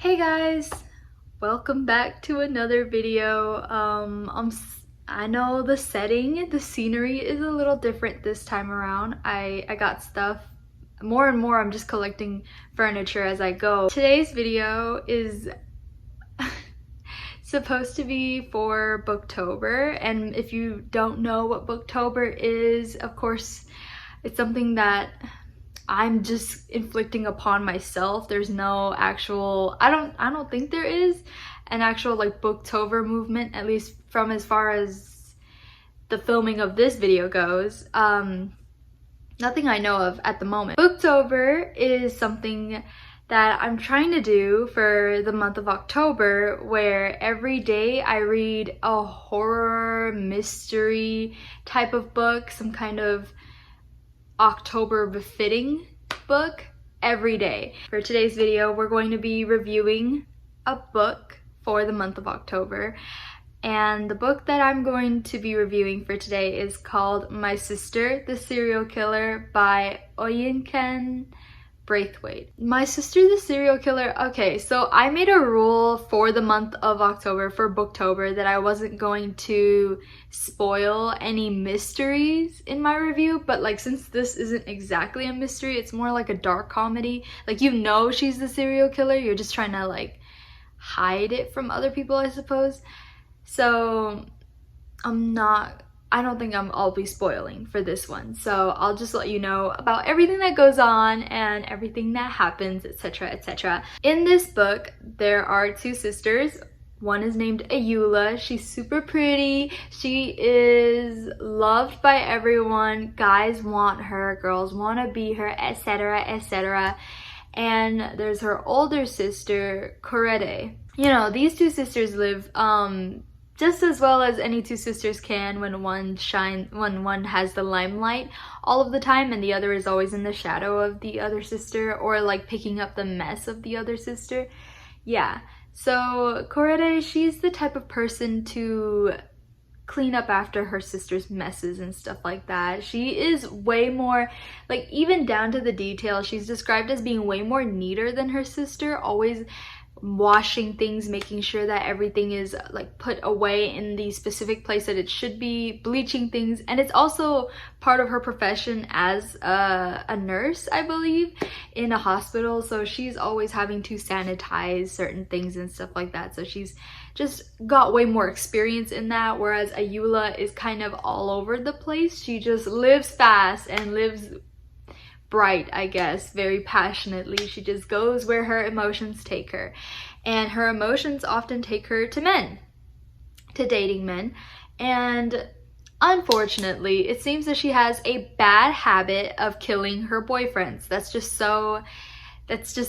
Hey guys, welcome back to another video. I know the setting, the scenery is a little different this time around. I got stuff more and more. I'm just collecting furniture as I go. Today's video is supposed to be for Booktober, and if you don't know what Booktober is, of course, it's something that I'm just inflicting upon myself. There's no actual, I don't think there is an actual like Booktober movement, at least from as far as the filming of this video goes. Nothing I know of at the moment. Booktober is something that I'm trying to do for the month of October, where every day I read a horror mystery type of book, some kind of October befitting book every day. For today's video, we're going to be reviewing a book for the month of October, and the book that I'm going to be reviewing for today is called My Sister, the Serial Killer by Oyinkan Braithwaite. My Sister, the Serial Killer. Okay, so I made a rule for the month of October, for Booktober, that I wasn't going to spoil any mysteries in my review, but like since this isn't exactly a mystery, it's more like a dark comedy. Like, you know she's the serial killer, you're just trying to like hide it from other people, I suppose. So I don't think I'll be spoiling for this one. So I'll just let you know about everything that goes on and everything that happens, etc, etc. In this book, there are two sisters. One is named Ayoola. She's super pretty. She is loved by everyone. Guys want her, girls want to be her, etc, etc. And there's her older sister, Korede. You know, these two sisters live just as well as any two sisters can when one has the limelight all of the time and the other is always in the shadow of the other sister, or like picking up the mess of the other sister. Yeah, so Korede, she's the type of person to clean up after her sister's messes and stuff like that. She is way more, like, even down to the detail, she's described as being way more neater than her sister, always washing things, making sure that everything is like put away in the specific place that it should be, bleaching things. And it's also part of her profession as a nurse, I believe, in a hospital, so she's always having to sanitize certain things and stuff like that. So she's just got way more experience in that, whereas Ayoola is kind of all over the place. She just lives fast and lives bright, I guess, very passionately. She just goes where her emotions take her, and her emotions often take her to men, to dating men. And unfortunately, it seems that she has a bad habit of killing her boyfriends. That's just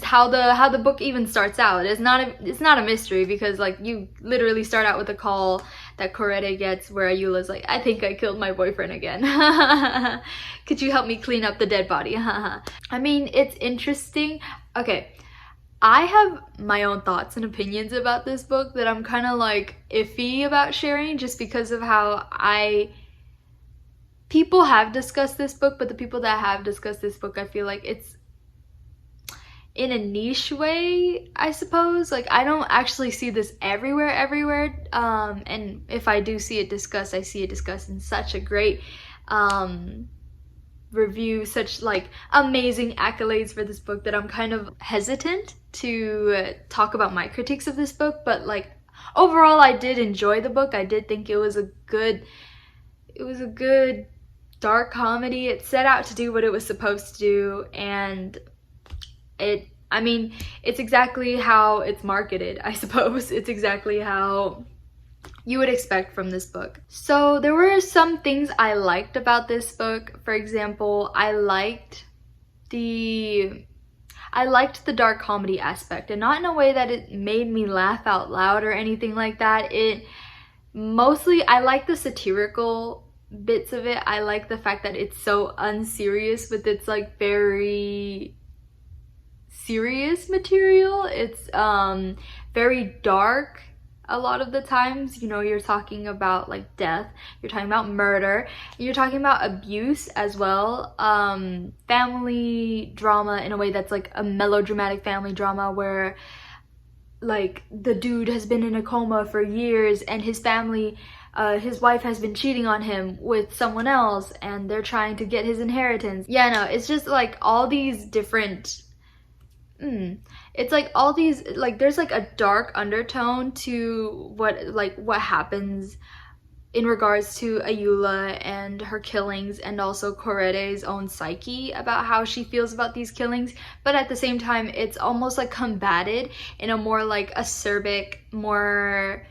how the book even starts out. It's not a mystery, because like you literally start out with a call that Korede gets where Ayoola's like, I think I killed my boyfriend again. Could you help me clean up the dead body? I mean, it's interesting. Okay, I have my own thoughts and opinions about this book that I'm kind of like iffy about sharing, just because of how people have discussed this book, but the people that have discussed this book, I feel like it's in a niche way, I suppose. Like, I don't actually see this everywhere. And if I do see it discussed, I see it discussed in such a great review, such like amazing accolades for this book, that I'm kind of hesitant to talk about my critiques of this book. But like, overall, I did enjoy the book. I did think it was a good dark comedy. It set out to do what it was supposed to do, and I mean, it's exactly how it's marketed, I suppose. It's exactly how you would expect from this book. So there were some things I liked about this book. For example, I liked the dark comedy aspect, and not in a way that it made me laugh out loud or anything like that. I like the satirical bits of it. I like the fact that it's so unserious with its like very serious material. It's very dark a lot of the times. You know, you're talking about like death, you're talking about murder, you're talking about abuse as well, family drama in a way that's like a melodramatic family drama where like the dude has been in a coma for years and his family, his wife has been cheating on him with someone else and they're trying to get his inheritance. Yeah, no, it's just like all these different, it's like all these, like there's like a dark undertone to what happens in regards to Ayoola and her killings, and also Korede's own psyche about how she feels about these killings. But at the same time, it's almost like combated in a more like acerbic, more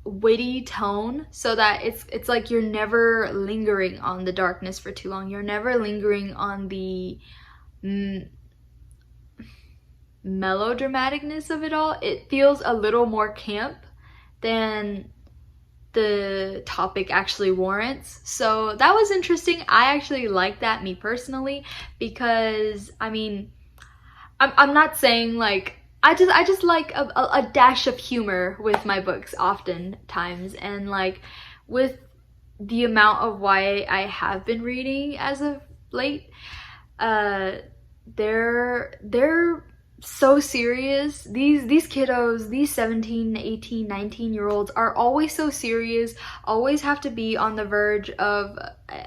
witty tone, so that it's like you're never lingering on the darkness for too long. You're never lingering on the melodramaticness of it all. It feels a little more camp than the topic actually warrants. So that was interesting. I actually like that, me personally, because I mean, I'm not saying like, I just like a dash of humor with my books oftentimes, and like with the amount of YA I have been reading as of late, they're so serious. These kiddos, these 17, 18, 19-year-olds are always so serious, always have to be on the verge of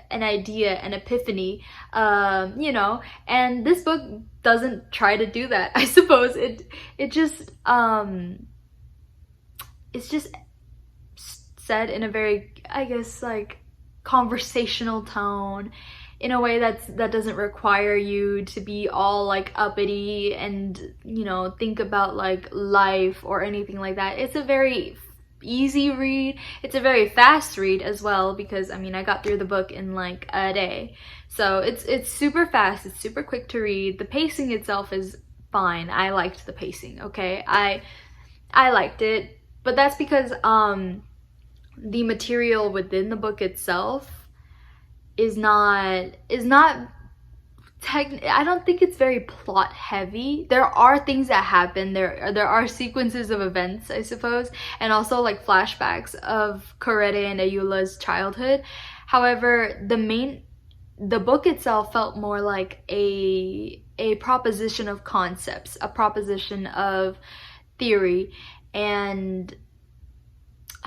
an idea, an epiphany, you know, and this book doesn't try to do that. I suppose it just it's just said in a very, I guess, like conversational tone, in a way that doesn't require you to be all like uppity and, you know, think about like life or anything like that. It's a very easy read. It's a very fast read as well, because I mean, I got through the book in like a day. So it's super fast, it's super quick to read. The pacing itself is fine. I liked the pacing, okay? I liked it, but that's because the material within the book itself is not I don't think it's very plot heavy. There are things that happen, there are sequences of events, I suppose, and also like flashbacks of Korede and Ayoola's childhood. However, the book itself felt more like a proposition of concepts, a proposition of theory, and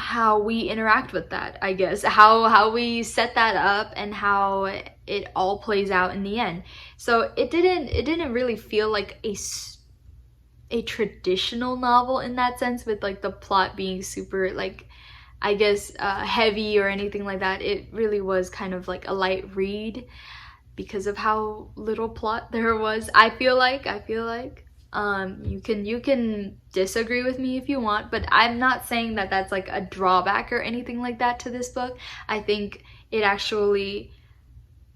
how we interact with that, I guess, how we set that up and how it all plays out in the end. So it didn't really feel like a traditional novel in that sense, with like the plot being super like, I guess, heavy or anything like that. It really was kind of like a light read because of how little plot there was. I feel like you can disagree with me if you want, but I'm not saying that that's like a drawback or anything like that to this book. I think it actually,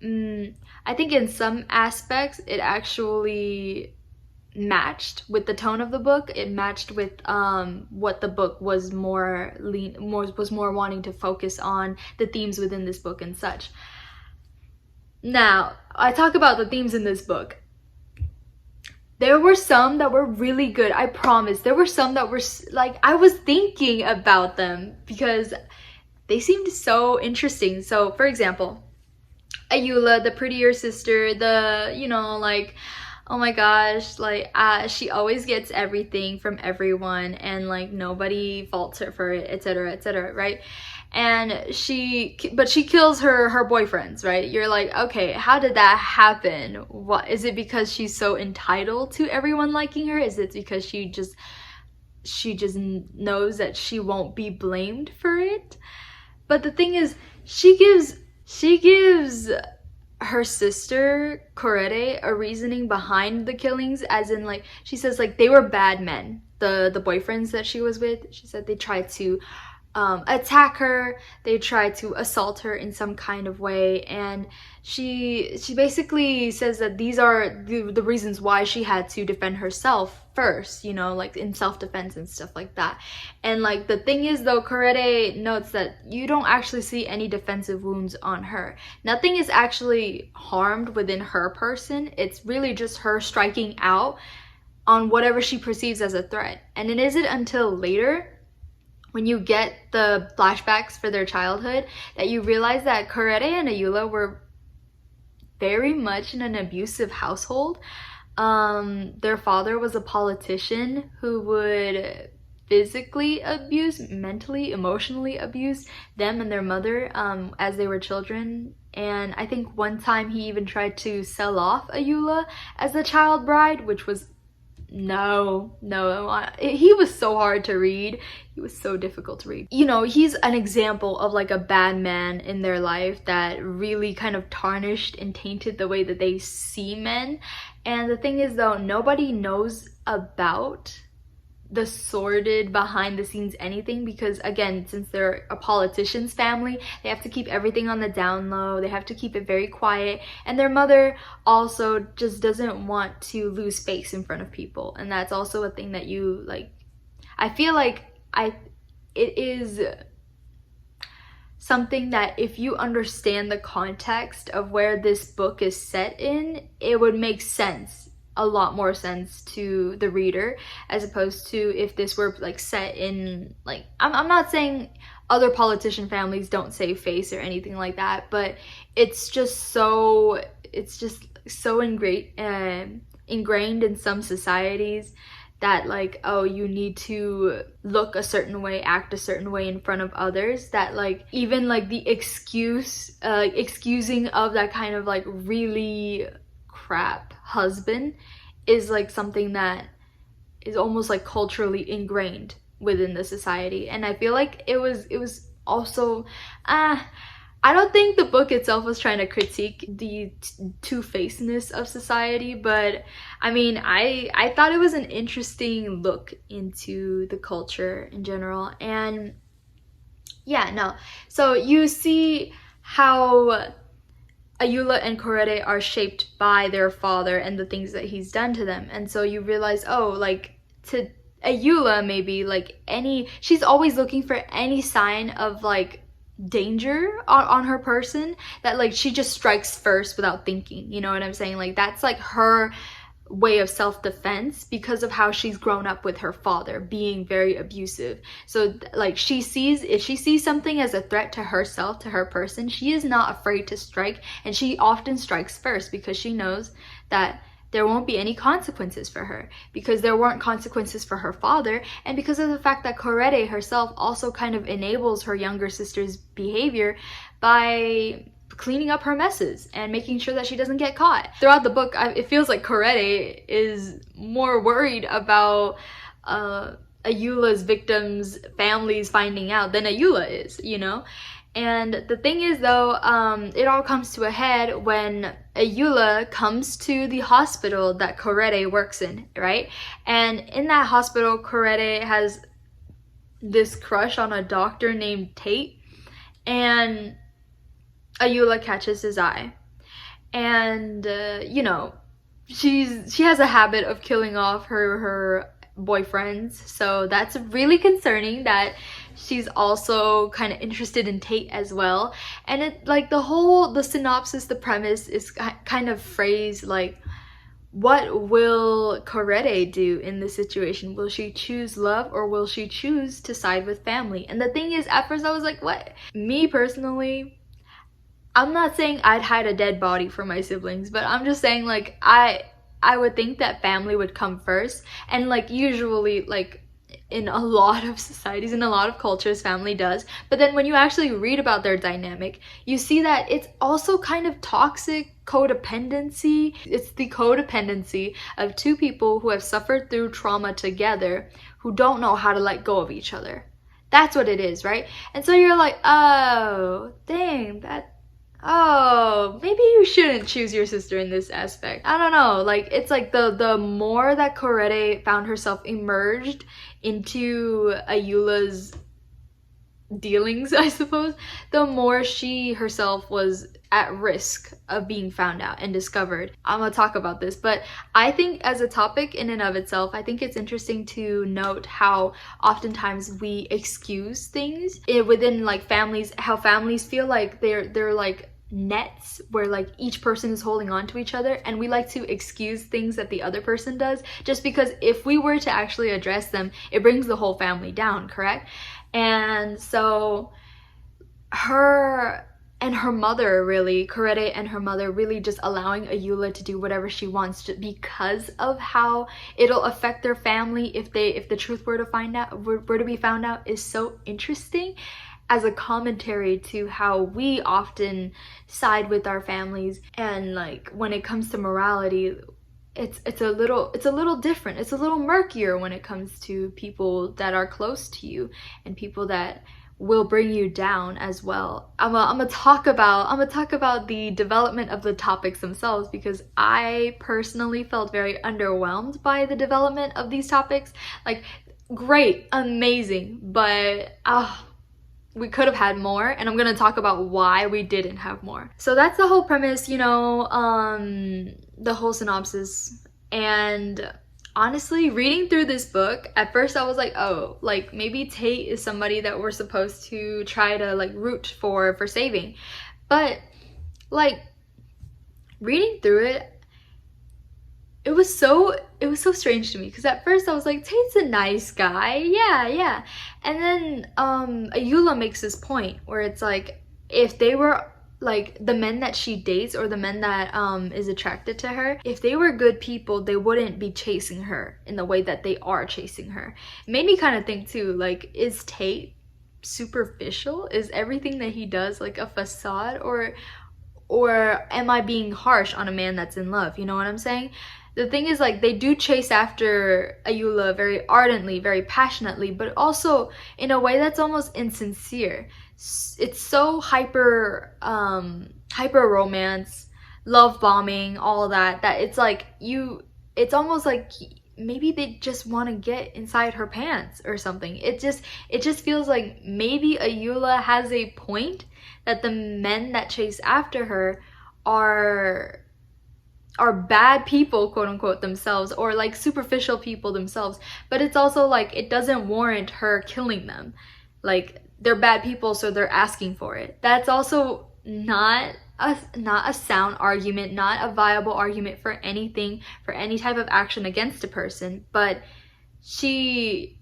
I think in some aspects it actually matched with the tone of the book. It matched with what the book was more wanting to focus on, the themes within this book and such. Now, I talk about the themes in this book. There were some that were really good, I promise. There were some that were like, I was thinking about them because they seemed so interesting. So, for example, Ayoola, the prettier sister, the, you know, like, oh my gosh, like, she always gets everything from everyone and like nobody faults her for it, etc., right? And she kills her boyfriends, right? You're like, okay, how did that happen? What is it? Because she's so entitled to everyone liking her? Is it because she just knows that she won't be blamed for it? But the thing is, she gives her sister Korede a reasoning behind the killings, as in like, she says like they were bad men, the boyfriends that she was with. She said they tried to attack her, they tried to assault her in some kind of way, and she basically says that these are the reasons why she had to defend herself first, you know, like in self-defense and stuff like that. And like the thing is though, Korede notes that you don't actually see any defensive wounds on her. Nothing is actually harmed within her person. It's really just her striking out on whatever she perceives as a threat. And it isn't until later, when you get the flashbacks for their childhood, that you realize that Korede and Ayoola were very much in an abusive household. Their father was a politician who would physically abused, mentally, emotionally abused them and their mother as they were children. And I think one time he even tried to sell off Ayoola as the child bride, which was no, he was so hard to read. He was so difficult to read. You know, he's an example of like a bad man in their life that really kind of tarnished and tainted the way that they see men. And the thing is though, nobody knows about the sordid behind the scenes anything, because again, since they're a politician's family, they have to keep everything on the down low. They have to keep it very quiet, and their mother also just doesn't want to lose face in front of people. And that's also a thing that you like, I feel like it is something that if you understand the context of where this book is set in, it would make sense, a lot more sense to the reader, as opposed to if this were like set in like, I'm not saying other politician families don't save face or anything like that, but it's just so ingrained in some societies that like, oh, you need to look a certain way, act a certain way in front of others, that like even like the excusing of that kind of like really crap husband is like something that is almost like culturally ingrained within the society. And I feel like it was also I don't think the book itself was trying to critique the two-facedness of society, but I mean, I thought it was an interesting look into the culture in general. And yeah, no, so you see how Ayoola and Korede are shaped by their father and the things that he's done to them. And so you realize, oh, like to Ayoola, maybe like she's always looking for any sign of like danger on her person, that like she just strikes first without thinking, you know what I'm saying? Like that's like her way of self-defense because of how she's grown up with her father being very abusive. So like if she sees something as a threat to herself, to her person, she is not afraid to strike, and she often strikes first because she knows that there won't be any consequences for her, because there weren't consequences for her father, and because of the fact that Korede herself also kind of enables her younger sister's behavior by cleaning up her messes and making sure that she doesn't get caught. Throughout the book, it feels like Korede is more worried about Ayoola's victims' families finding out than Ayoola is, you know? And the thing is though, it all comes to a head when Ayoola comes to the hospital that Korede works in, right? And in that hospital, Korede has this crush on a doctor named Tate, and Ayoola catches his eye. And, you know, she has a habit of killing off her boyfriends, so that's really concerning that she's also kind of interested in Tate as well. And it like the synopsis, the premise is kind of phrased like, what will Korede do in this situation? Will she choose love, or will she choose to side with family? And the thing is, at first I was like, what? Me personally, I'm not saying I'd hide a dead body from my siblings, but I'm just saying like I would think that family would come first. And like usually like in a lot of societies, in a lot of cultures, family does. But then when you actually read about their dynamic, you see that it's also kind of toxic codependency. It's the codependency of two people who have suffered through trauma together, who don't know how to let go of each other. That's what it is, right? And so you're like, oh, dang, oh, maybe you shouldn't choose your sister in this aspect. I don't know, like it's like the more that Korede found herself immersed into Ayoola's dealings, I suppose, the more she herself was at risk of being found out and discovered. I'm gonna talk about this, but I think as a topic in and of itself, I think it's interesting to note how oftentimes we excuse things within like families, how families feel like they're like nets where like each person is holding on to each other, and we like to excuse things that the other person does just because if we were to actually address them, it brings the whole family down, correct? And so her and her mother, really, Korede and her mother really just allowing Ayoola to do whatever she wants because of how it'll affect their family if the truth were to be found out, is so interesting as a commentary to how we often side with our families. And like when it comes to morality, it's a little different. It's a little murkier when it comes to people that are close to you and people that will bring you down as well. I'm gonna talk about the development of the topics themselves, because I personally felt very underwhelmed by the development of these topics. Like, great, amazing, but we could have had more, and I'm gonna talk about why we didn't have more. So that's the whole premise, you know, the whole synopsis. And honestly, reading through this book, at first I was like, oh, like maybe Tate is somebody that we're supposed to try to like root for saving. But like reading through it, it was so strange to me, because at first I was like, Tate's a nice guy, yeah. And then Ayoola makes this point where it's like, if they were like the men that she dates, or the men that is attracted to her, if they were good people, they wouldn't be chasing her in the way that they are chasing her. It made me kind of think too, like, is Tate superficial? Is everything that he does like a facade, or am I being harsh on a man that's in love? You know what I'm saying? The thing is, like, they do chase after Ayoola very ardently, very passionately, but also in a way that's almost insincere. It's so hyper romance, love bombing, all that it's like it's almost like maybe they just want to get inside her pants or something. It just feels like maybe Ayoola has a point that the men that chase after her are bad people, quote unquote, themselves, or like superficial people themselves. But it's also like, it doesn't warrant her killing them. Like, they're bad people, so they're asking for it. That's also not a sound argument, not a viable argument for anything, for any type of action against a person. But she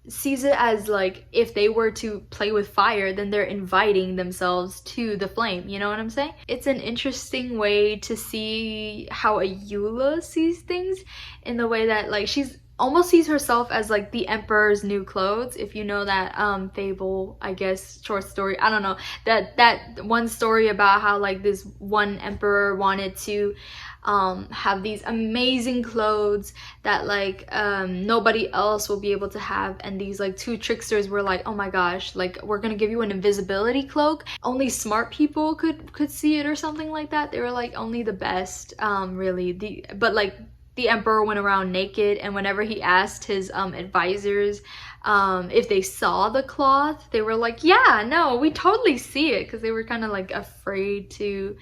sees it as like, if they were to play with fire, then they're inviting themselves to the flame. You know what I'm saying? It's an interesting way to see how Ayoola sees things, in the way that like she's almost sees herself as like the emperor's new clothes. If you know that fable, I guess, short story, I don't know, that one story about how like this one emperor wanted to have these amazing clothes that like nobody else will be able to have, and these like two tricksters were like, oh my gosh, like, we're gonna give you an invisibility cloak, only smart people could see it, or something like that. They were like, only the best, really. But like, the emperor went around naked, and whenever he asked his advisors if they saw the cloth, they were like, yeah, no, we totally see it, because they were kind of like afraid to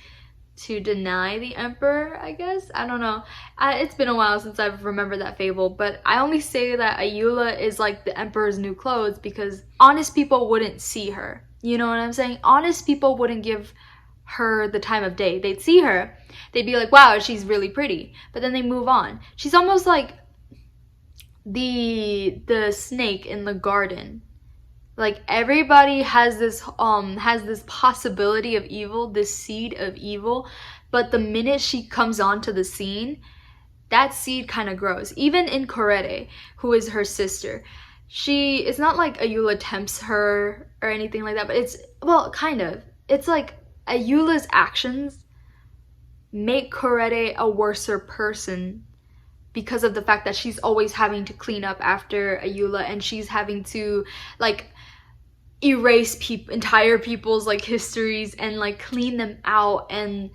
deny the emperor, I guess. I don't know. It's been a while since I've remembered that fable, but I only say that Ayoola is like the emperor's new clothes because honest people wouldn't see her. You know what I'm saying? Honest people wouldn't give her the time of day. They'd see her, they'd be like, wow, she's really pretty, but then they move on. She's almost like the snake in the garden. Like, everybody has this possibility of evil, this seed of evil, but the minute she comes onto the scene, that seed kind of grows. Even in Korede, who is her sister, it's not like Ayoola tempts her or anything like that, but it's, well, kind of. It's like Ayoola's actions make Korede a worser person, because of the fact that she's always having to clean up after Ayoola, and she's having to like erase entire people's like histories and like clean them out and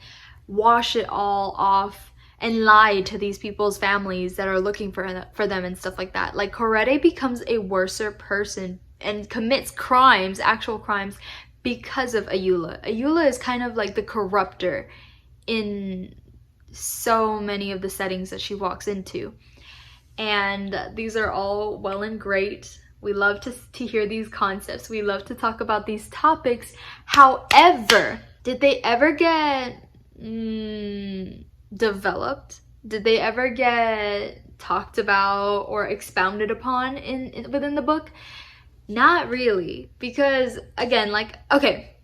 wash it all off and lie to these people's families that are looking for them and stuff like that. Like, Korede becomes a worser person and commits crimes, actual crimes, because of Ayoola. Ayoola is kind of like the corruptor in so many of the settings that she walks into. And these are all well and great. We love to hear these concepts. We love to talk about these topics. However, did they ever get developed? Did they ever get talked about or expounded upon within the book? Not really. Because, again, like, okay,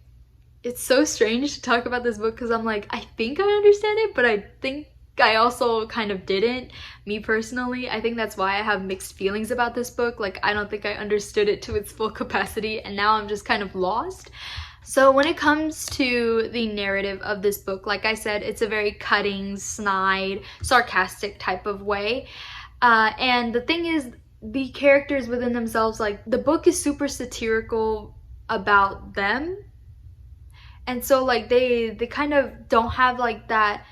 it's so strange to talk about this book because I'm like, I think I understand it, but I think I also kind of didn't. Me personally, I think that's why I have mixed feelings about this book. Like, I don't think I understood it to its full capacity, and now I'm just kind of lost. So when it comes to the narrative of this book, like I said, it's a very cutting, snide, sarcastic type of way. And the thing is, the characters within themselves, like, the book is super satirical about them. And so, like, they kind of don't have, like, that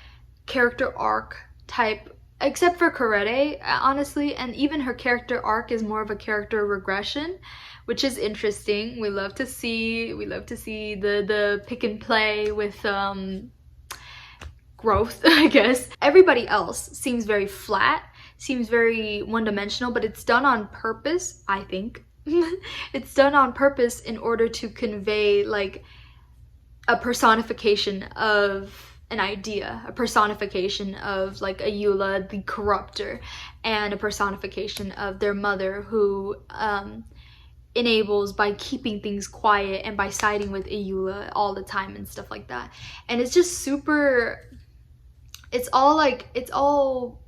character arc type, except for Korede, honestly, and even her character arc is more of a character regression, which is interesting. We love to see the pick and play with growth, I guess. Everybody else seems very flat, seems very one-dimensional, but it's done on purpose, I think. It's done on purpose in order to convey, like, a personification of an idea, a personification of, like, Ayoola the corruptor, and a personification of their mother who enables by keeping things quiet and by siding with Ayoola all the time and stuff like that. And it's just super, it's all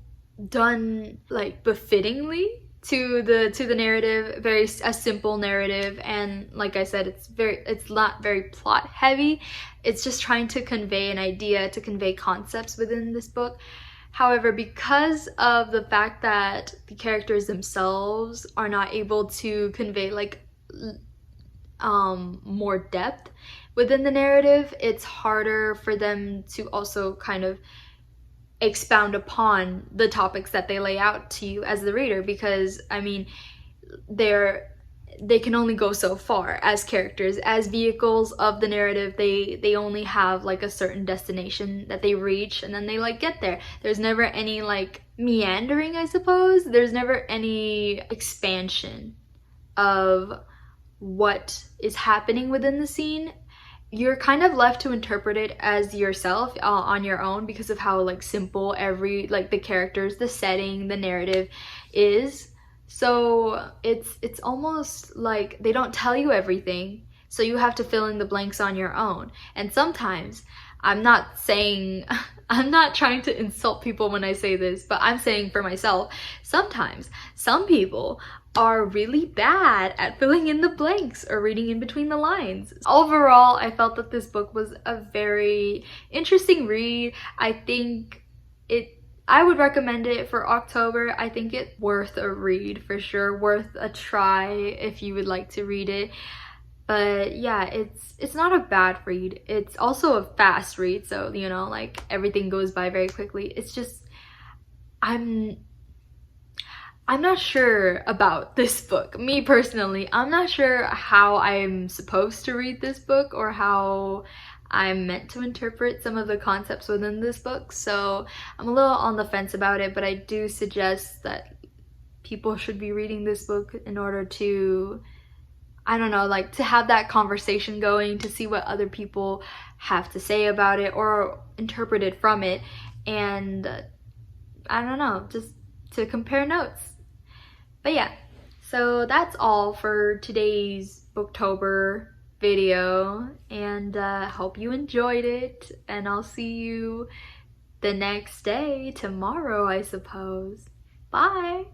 done, like, befittingly to the narrative, very a simple narrative. And like I said, it's not very plot heavy. It's just trying to convey an idea, to convey concepts within this book. However, because of the fact that the characters themselves are not able to convey, like, more depth within the narrative, it's harder for them to also kind of expound upon the topics that they lay out to you as the reader, because I mean, they can only go so far as characters, as vehicles of the narrative. They only have, like, a certain destination that they reach, and then they, like, get there. There's never any, like, meandering, I suppose. There's never any expansion of what is happening within the scene. You're kind of left to interpret it as yourself, on your own, because of how, like, simple the characters, the setting, the narrative is. So it's almost like they don't tell you everything, so you have to fill in the blanks on your own. And sometimes, I'm not trying to insult people when I say this, but I'm saying for myself, sometimes some people are really bad at filling in the blanks or reading in between the lines. Overall, I felt that this book was a very interesting read. I would recommend it for October. I think it's worth a read for sure, worth a try if you would like to read it. But yeah, it's not a bad read. It's also a fast read, so, you know, like, everything goes by very quickly. It's just, I'm not sure about this book. Me personally, I'm not sure how I'm supposed to read this book or how I'm meant to interpret some of the concepts within this book. So I'm a little on the fence about it, but I do suggest that people should be reading this book in order to, I don't know, like, to have that conversation going, to see what other people have to say about it or interpret it from it. And I don't know, just to compare notes. But yeah, so that's all for today's Booktober video, and hope you enjoyed it, and I'll see you the next day, tomorrow, I suppose. Bye!